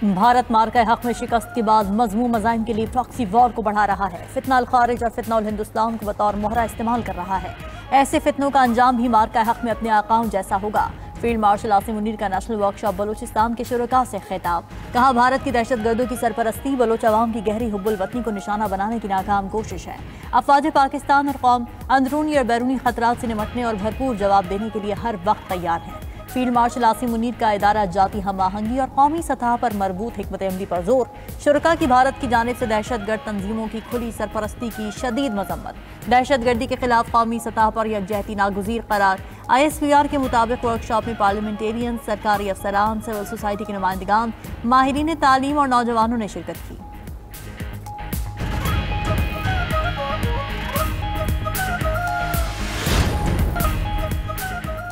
भारत मार्का हक में शिकस्त के बाद मजमूम मज़ाहिम के लिए प्रॉक्सी वॉर को बढ़ा रहा है। फितना अल खारिज और फितना अल हिंदुस्तान को बतौर मोहरा इस्तेमाल कर रहा है। ऐसे फितनों का अंजाम भी मार्का हक में अपने आकाओं जैसा होगा। फील्ड मार्शल आसिम मुनीर का नेशनल वर्कशॉप बलूचिस्तान के शुरका से खिताब। कहा, भारत की दहशतगर्दों की सरपरस्ती बलोच अवाम की गहरी हुब्बुल वतनी को निशाना बनाने की नाकाम कोशिश है। अफवाज पाकिस्तान और कौम अंदरूनी और बैरूनी खतरात से निपटने और भरपूर जवाब देने के लिए हर वक्त तैयार है। फील्ड मार्शल आसिम मुनीर का इदारा जाती हम आहंगी और कौमी सतह पर मरबूत हिकमत अमली पर जोर। शुरका की भारत की जानिब से दहशतगर्द तंजीमों की खुली सरपरस्ती की शदीद मजम्मत। दहशतगर्दी के खिलाफ कौमी सतह पर यकजहती नागुज़ीर करार। ISPR के मुताबिक वर्कशॉप में पार्लियामेंटेरियन, सरकारी अफसरान, सिविल सोसाइटी के नुमाइंदगान, माहिरीन तालीम और नौजवानों ने शिरकत की।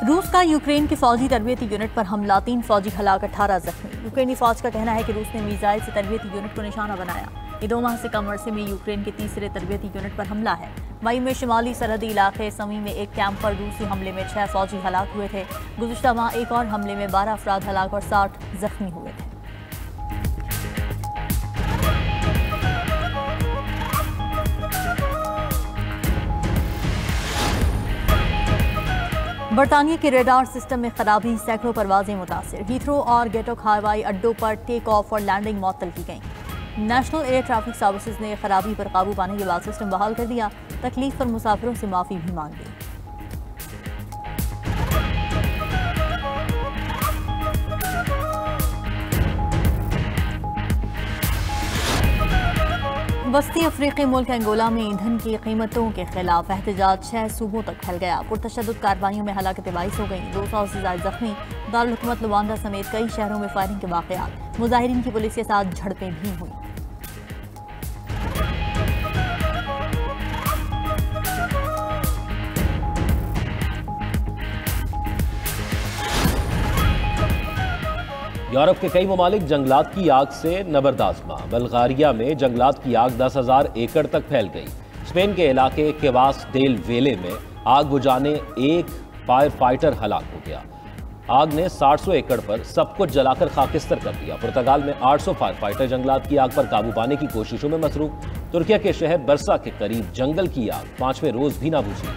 रूस का यूक्रेन की फौजी तरबियती यूनिट पर हमला, 3 फौजी हलाक, 18 जख्मी। यूक्रेनी फौज का कहना है कि रूस ने मिसाइल से तरबियती यूनिट को निशाना बनाया। ये 2 माह से कम अरसे में यूक्रेन के तीसरे तरबियती यूनिट पर हमला है। मई में शुमाली सरहदी इलाके समी में एक कैंप पर रूसी हमले में 6 फौजी हलाक हुए थे। गुज़िश्ता माह एक और हमले में 12 अफराद हलाक और 60 जख्मी हुए थे। बरतानिया के रेडार सिस्टम में खराबी, सैकड़ों परवाजें मुतासिर। हीथ्रो और गेटोक हवाई अड्डों पर टेक ऑफ और लैंडिंग मअतल की गई। नेशनल एयर ट्रैफिक सर्विसेज ने खराबी पर काबू पाने के बाद सिस्टम बहाल कर दिया। तकलीफ पर मुसाफिरों से माफी भी मांग ली। वस्ती अफ्रीकी मुल्क अंगोला में ईंधन की कीमतों के खिलाफ एहतजाज 6 सूबों तक फैल गया। पुरतशद्दुद कार्रवाइयों में हलाकतें 22 हो गईं, 200 से ज्यादा जख्मी। दारुल हुकूमत लुवांडा समेत कई शहरों में फायरिंग के वाक़यात। मुजाहिरीन की पुलिस के साथ झड़पें भी हुई। यूरोप के कई ममालिक जंगलात की आग से नबरदाज़मा। बल्गारिया में जंगलात की आग 10,000 एकड़ तक फैल गई। स्पेन के इलाके केवास डेल वेले में आग बुझाने एक फायर फाइटर हलाक हो गया। आग ने 700 एकड़ पर सब कुछ जलाकर खाकिस्तर कर दिया। पुर्तगाल में 800 फायर फाइटर जंगलात की आग पर काबू पाने की कोशिशों में मसरूफ। तुर्किया के शहर बरसा के करीब जंगल की आग 5वें रोज भी ना बुझी।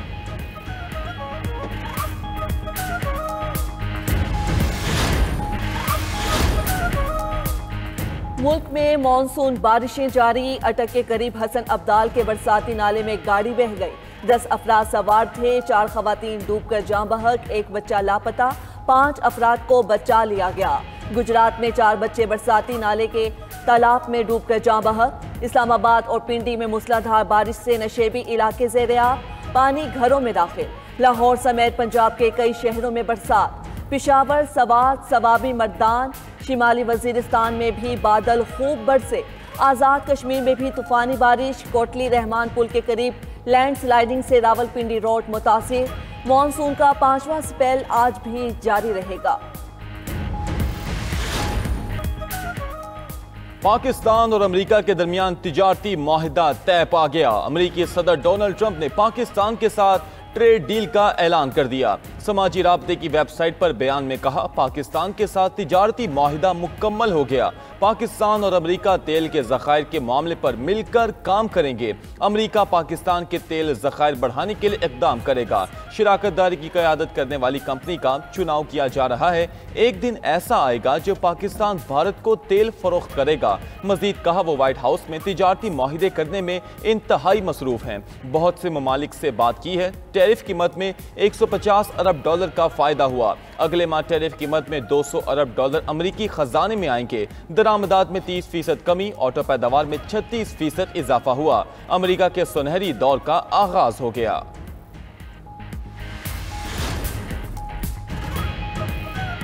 मुल्क में मानसून बारिशें जारी। अटक के करीब हसन अब्दाल के बरसाती नाले में गाड़ी बह गई। 10 अफराद सवार थे। 4 खवातीन डूबकर जाँ बहक, एक बच्चा लापता। 5 अफराद को बचा लिया गया। गुजरात में 4 बच्चे बरसाती नाले के तालाब में डूबकर जाँ बहक। इस्लामाबाद और पिंडी में मूसलाधार बारिश से नशेबी इलाके ज़ेर-ए-आब, पानी घरों में दाखिल। लाहौर समेत पंजाब के कई शहरों में बरसात। पिशावर, सवात, सवाबी, मर्दान, शिमाली वजीरिस्तान में भी बादल खूब बरसे। आज़ाद कश्मीर में भी तूफानी बारिश। कोटली रहमान पुल के करीब लैंडस्लाइडिंग से रावलपिंडी रोड मुतासिर। मानसून का 5वां स्पेल आज भी जारी रहेगा। पाकिस्तान और अमेरिका के दरमियान तिजारती माहिदा तय पा गया। अमेरिकी सदर डोनाल्ड ट्रंप ने पाकिस्तान के साथ ट्रेड डील का ऐलान कर दिया। समाजी राब्ते की वेबसाइट पर बयान में कहा, पाकिस्तान के साथ तिजारती माहिदा मुकम्मल हो गया। पाकिस्तान और अमेरिका तेल के ज़खायर के मामले पर मिलकर काम करेंगे। अमेरिका पाकिस्तान के तेल ज़खायर बढ़ाने के लिए इक़दाम करेगा। शराकतदारी की क़यादत करने वाली कंपनी का चुनाव किया जा रहा है। एक दिन ऐसा आएगा जो पाकिस्तान भारत को तेल फरोख्त करेगा। मज़ीद कहा, वो व्हाइट हाउस में तिजारती माहिदे करने में इंतहाई मसरूफ़ हैं। बहुत से ममालिक से बात की है। टैरिफ कीमत में 150 अरब डॉलर का फायदा हुआ। अगले माह टैरिफ कीमत में 200 अरब डॉलर अमेरिकी खजाने में आएंगे। दरामदात में 30% कमी, ऑटो पैदावार में 36% इजाफा हुआ। अमेरिका के सुनहरी दौर का आगाज हो गया।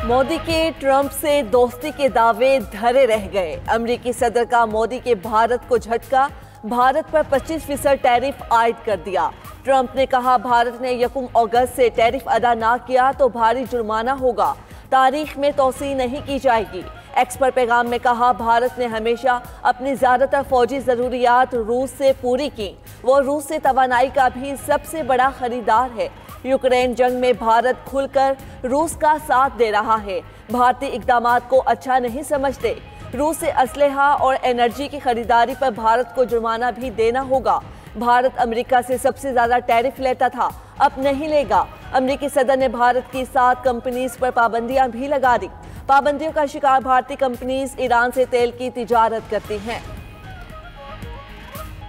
मोदी के ट्रंप से दोस्ती के दावे धरे रह गए। अमेरिकी सदर का मोदी के भारत को झटका। भारत पर 25% टैरिफ आयद कर दिया। ट्रंप ने कहा, भारत ने 1 अगस्त से टैरिफ अदा ना किया तो भारी जुर्माना होगा। तारीख में तोसी नहीं की जाएगी। एक्स पर पैगाम में कहा, भारत ने हमेशा अपनी ज़्यादातर फौजी ज़रूरियात रूस से पूरी की। वो रूस से तवानाई का भी सबसे बड़ा खरीदार है। यूक्रेन जंग में भारत खुलकर रूस का साथ दे रहा है। भारतीय इक़दामात को अच्छा नहीं समझते। रूस से असलहा और एनर्जी की खरीदारी पर भारत को जुर्माना भी देना होगा। भारत अमेरिका से सबसे ज्यादा टैरिफ लेता था, अब नहीं लेगा। अमेरिकी सदर ने भारत की 7 कंपनीज पर पाबंदियां भी लगा दी। पाबंदियों का शिकार भारतीय कंपनीज ईरान से तेल की तिजारत करती हैं।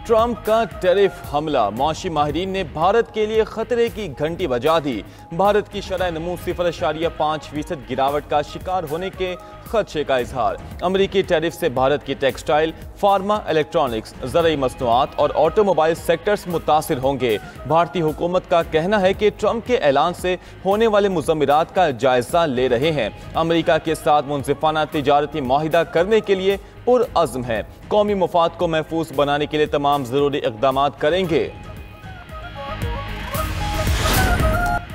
ट्रंप का टैरिफ हमला, मौशी माहिरीन ने भारत के लिए खतरे की घंटी बजा दी। भारत की शरह नमू 0.5% गिरावट का शिकार होने के खदशे का इजहार। अमरीकी टैरिफ से भारत की टेक्सटाइल, फार्मा, इलेक्ट्रॉनिक्स, ज़रूरी मसनूआत और ऑटोमोबाइल सेक्टर्स मुतासिर होंगे। भारतीय हुकूमत का कहना है कि ट्रंप के ऐलान से होने वाले मुज़म्मिरात का जायजा ले रहे हैं। अमरीका के साथ मुनसिफाना तिजारती मुआहिदा करने के लिए पुरअज़्म है। कौमी मुफाद को महफूज बनाने के लिए तमाम ज़रूरी इक़दाम करेंगे।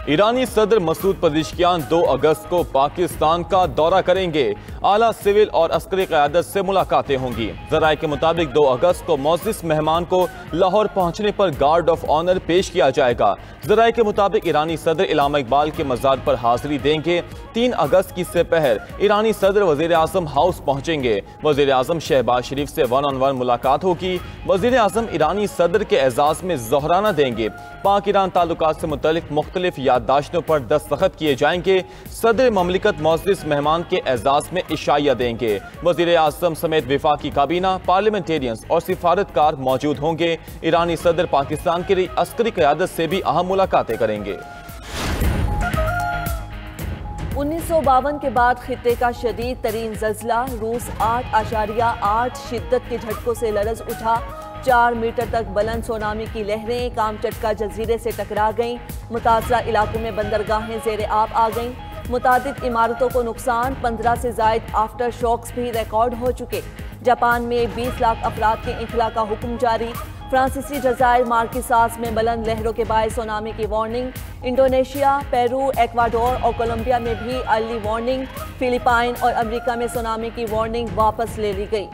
ईरानी सदर मसूद पज़ेश्कियान 2 अगस्त को पाकिस्तान का दौरा करेंगे। आला सिविल और अस्करी क़यादत से मुलाकातें होंगी। ज़राए के मुताबिक 2 अगस्त को मोअज़्ज़िज़ मेहमान को लाहौर पहुंचने पर गार्ड ऑफ ऑनर पेश किया जाएगा। ज़राए के मुताबिक ईरानी सदर इलामा इकबाल के मज़ार पर हाज़िरी देंगे। 3 अगस्त की सेपहर ईरानी सदर वज़ीर आज़म हाउस पहुंचेंगे। वज़ीर आज़म शहबाज शरीफ से 1-on-1 मुलाकात होगी। वज़ीर आज़म ईरानी सदर के एजाज़ में ज़ोहराना देंगे। पाक ईरान ताल्लुकात से मुतल्लिक़ मुख्तलिफ याददाश्तों पर दस्तखत किए जाएंगे। सदर ममलिकत मुअज़्ज़िज़ मेहमान के एजाज़ में इशाया देंगे। वज़ीर आज़म समेत विफाकी काबीना, पार्लियामेंटेरियंस और सिफारतकार मौजूद होंगे। ईरानी सदर पाकिस्तान की अस्करी क़यादत से भी अहम मुलाकातें करेंगे। 1952 के बाद खित्ते का शदीद तरीन ज़ल्ज़ला, रूस 8.8 शिद्दत के झटकों से लरज़ उठा। 4 मीटर तक बुलंद सुनामी की लहरें कामचटका जजीरे से टकरा गईं। मुतासरा इलाकों में बंदरगाहें ज़ेरे आब आ गईं। मुतादिद इमारतों को नुकसान, 15 से ज़ायद आफ्टर शॉक्स भी रिकॉर्ड हो चुके। जापान में 20 लाख अफराद के इखला का हुक्म जारी। फ्रांसीसी जज़ायर मार्किसास में बुलंद लहरों के बायस सुनामी की वार्निंग। इंडोनेशिया, पेरू, एक्वाडोर और कोलंबिया में भी अर्ली वार्निंग। फिलिपाइन और अमेरिका में सुनामी की वार्निंग वापस ले ली गई।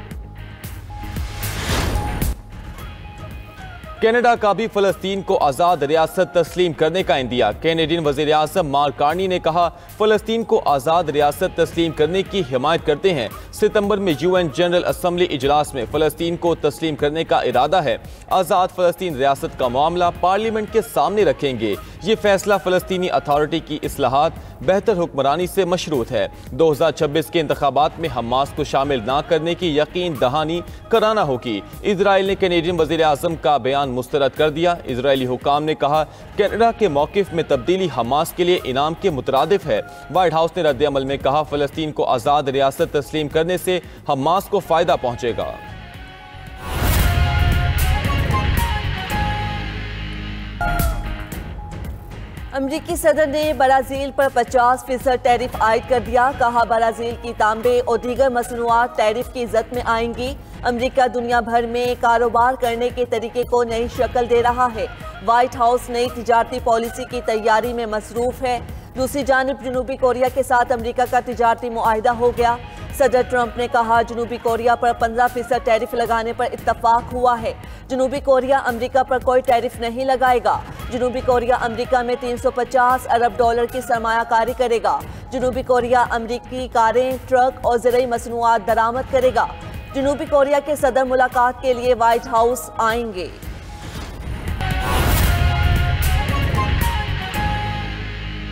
कनाडा का भी फ़लस्तीन को आज़ाद रियासत तस्लीम करने का इंदिया। कैनेडियन वज़ीर आज़म मार्क कार्नी ने कहा, फ़लस्तीन को आज़ाद रियासत तस्लीम करने की हिमायत करते हैं। सितंबर में UN जनरल असम्बली इजलास में फ़लस्तीन को तस्लीम करने का इरादा है। आज़ाद फ़लस्तीन रियासत का मामला पार्लियामेंट के सामने रखेंगे। ये फैसला फ़लस्तीनी अथॉरिटी की इस्लाहात, बेहतर हुक्मरानी से मशरूत है। 2026 के इंतखाबात में हमास को शामिल ना करने की यकीन दहानी कराना होगी। इजराइल ने कैनेडियन वज़ीर आज़म का बयान मुस्तरद कर दिया। इजरायली हुकाम ने कहा, कनाडा के मौक़िफ़ में तब्दीली हमास के लिए इनाम के मुतरादिफ है। व्हाइट हाउस ने रद्द अमल में कहा, फ़लस्तीन को आज़ाद रियासत तस्लीम करने से हमास को फ़ायदा पहुँचेगा। अमरीकी सदर ने ब्राज़ील पर 50% टैरिफ आयद कर दिया। कहा, ब्राज़ील की तांबे और दीगर मसनूआत टैरिफ की ज़द में आएंगी। अमरीका दुनिया भर में कारोबार करने के तरीके को नई शक्ल दे रहा है। व्हाइट हाउस नई तिजारती पॉलिसी की तैयारी में मसरूफ़ है। दूसरी जानिब जनूबी कोरिया के साथ अमरीका का तिजारती मुआहिदा हो गया। सदर ट्रंप ने कहा, जनूबी कोरिया पर 15% टैरिफ लगाने पर इत्तफाक हुआ है। जनूबी कोरिया अमरीका पर कोई टैरिफ नहीं लगाएगा। जनूबी कोरिया अमरीका में $350 अरब की सरमायाकारी करेगा। जनूबी कोरिया अमरीकी कारें, ट्रक और ज़रूरी मसनूआत दरामद करेगा। जनूबी कोरिया के सदर मुलाकात के लिए व्हाइट हाउस आएंगे।